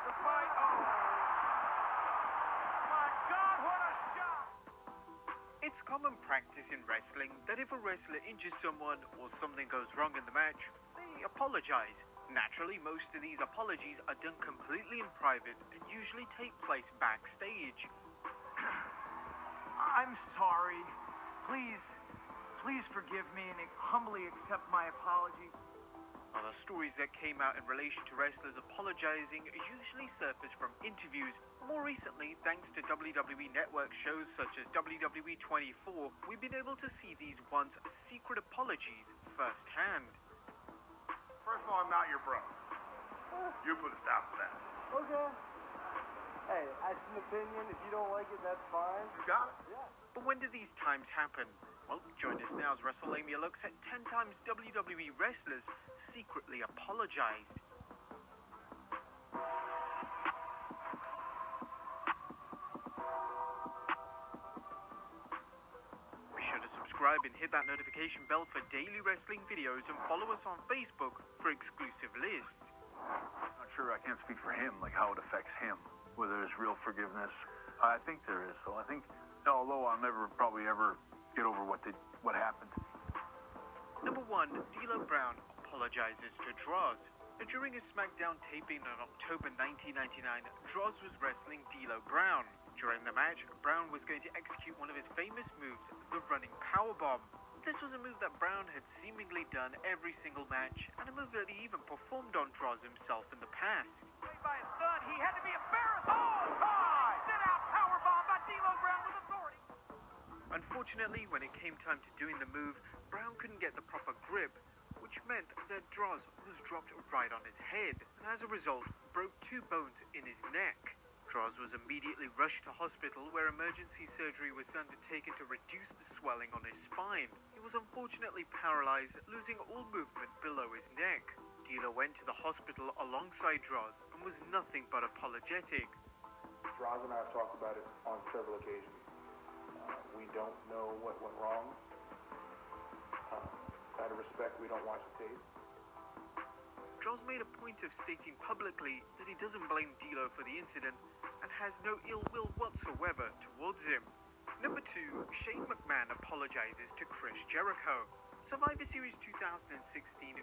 The fight. Oh, my God, what a shot! It's common practice in wrestling that if a wrestler injures someone or something goes wrong in the match, they apologize. Naturally, most of these apologies are done completely in private and usually take place backstage. I'm sorry. Please forgive me and humbly accept my apology. Now, the stories that came out in relation to wrestlers apologizing usually surface from interviews. More recently, thanks to WWE Network shows such as WWE 24, we've been able to see these once secret apologies firsthand. First of all, I'm not your bro. You put a stop to that. Okay. Hey, that's an opinion. If you don't like it, that's fine. You got it? Yeah. But when do these times happen? Well, join us now as WrestleMania looks at 10 times WWE wrestlers secretly apologized. Be sure to subscribe and hit that notification bell for daily wrestling videos and follow us on Facebook for exclusive lists. I'm not sure, I can't speak for him, like how it affects him, whether there's real forgiveness. I think there is, so I think, although I'll never probably ever get over what happened. Number 1, D'Lo Brown apologizes to Droz. During his SmackDown taping in October 1999, Droz was wrestling D'Lo Brown. During the match, Brown was going to execute one of his famous moves, the running powerbomb. This was a move that Brown had seemingly done every single match, and a move that he even performed on Droz himself in the past. Played by his son, he had to be embarrassed. Oh, God! Sit out powerbomb by D'Lo Brown with authority. Unfortunately, when it came time to doing the move, Brown couldn't get the proper grip, which meant that Droz was dropped right on his head, and as a result, broke 2 bones in his neck. Droz was immediately rushed to hospital where emergency surgery was undertaken to reduce the swelling on his spine. He was unfortunately paralyzed, losing all movement below his neck. D'Lo went to the hospital alongside Droz and was nothing but apologetic. Droz and I have talked about it on several occasions. We don't know what went wrong. Out of respect, we don't watch the tape. Droz made a point of stating publicly that he doesn't blame D'Lo for the incident and has no ill will whatsoever towards him. Number 2, Shane McMahon apologizes to Chris Jericho. Survivor Series 2016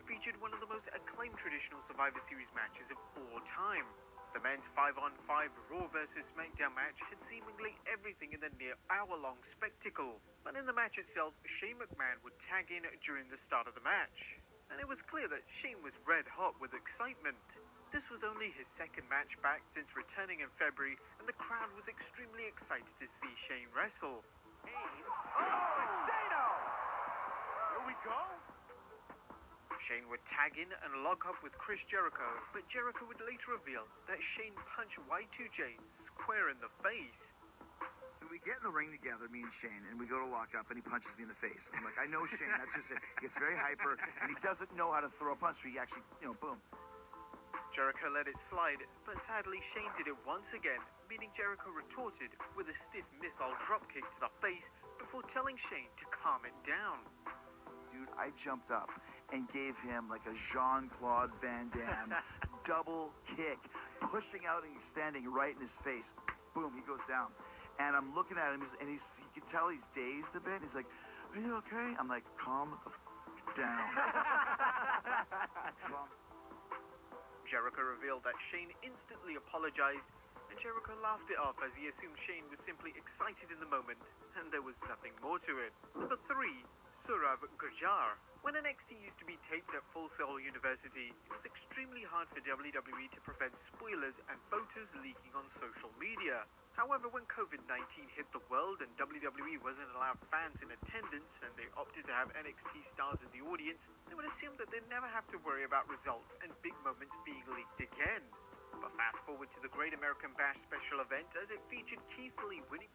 featured one of the most acclaimed traditional Survivor Series matches of all time. The men's 5-on-5 Raw vs SmackDown match had seemingly everything in the near hour-long spectacle. But in the match itself, Shane McMahon would tag in during the start of the match. And it was clear that Shane was red hot with excitement. This was only his second match back since returning in February, and the crowd was extremely excited to see Shane wrestle. Oh, it's Shano! Here we go. Shane would tag in and lock up with Chris Jericho, but Jericho would later reveal that Shane punched Y2J square in the face. We get in the ring together, me and Shane, and we go to lock up, and he punches me in the face. I'm like, I know Shane, that's just it. He gets very hyper, and he doesn't know how to throw a punch, so he actually, boom. Jericho let it slide, but sadly Shane did it once again, meaning Jericho retorted with a stiff missile dropkick to the face before telling Shane to calm it down. Dude, I jumped up and gave him like a Jean-Claude Van Damme double kick, pushing out and extending right in his face. Boom, he goes down. And I'm looking at him, and you can tell he's dazed a bit. He's like, "Are you okay?" I'm like, "Calm the down." Jericho revealed that Shane instantly apologized, and Jericho laughed it off as he assumed Shane was simply excited in the moment, and there was nothing more to it. Number 3, Saurav Gurjar. When NXT used to be taped at Full Sail University, it was extremely hard for WWE to prevent spoilers and photos leaking on social media. However, when COVID-19 hit the world and WWE wasn't allowed fans in attendance and they opted to have NXT stars in the audience, they would assume that they'd never have to worry about results and big moments being leaked again. But fast forward to the Great American Bash special event as it featured Keith Lee winning